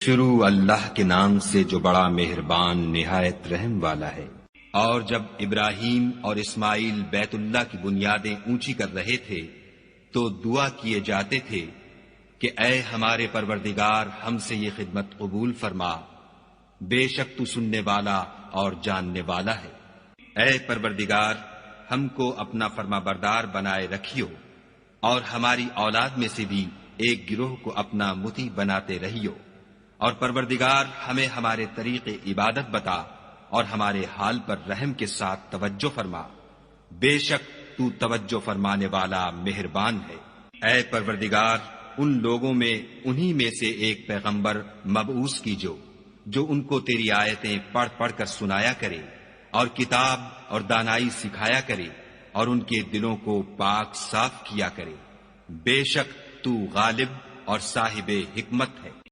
شروع اللہ کے نام سے جو بڑا مہربان نہایت رحم والا ہے۔ اور جب ابراہیم اور اسماعیل بیت اللہ کی بنیادیں اونچی کر رہے تھے تو دعا کیے جاتے تھے کہ اے ہمارے پروردگار ہم سے یہ خدمت قبول فرما، بے شک تو سننے والا اور جاننے والا ہے۔ اے پروردگار ہم کو اپنا فرما بردار بنائے رکھیو اور ہماری اولاد میں سے بھی ایک گروہ کو اپنا مطیع بناتے رہیو، اور پروردگار ہمیں ہمارے طریق عبادت بتا اور ہمارے حال پر رحم کے ساتھ توجہ فرما، بے شک تو توجہ فرمانے والا مہربان ہے۔ اے پروردگار ان لوگوں میں انہی میں سے ایک پیغمبر مبعوث کیجو جو ان کو تیری آیتیں پڑھ پڑھ کر سنایا کرے اور کتاب اور دانائی سکھایا کرے اور ان کے دلوں کو پاک صاف کیا کرے، بے شک تو غالب اور صاحب حکمت ہے۔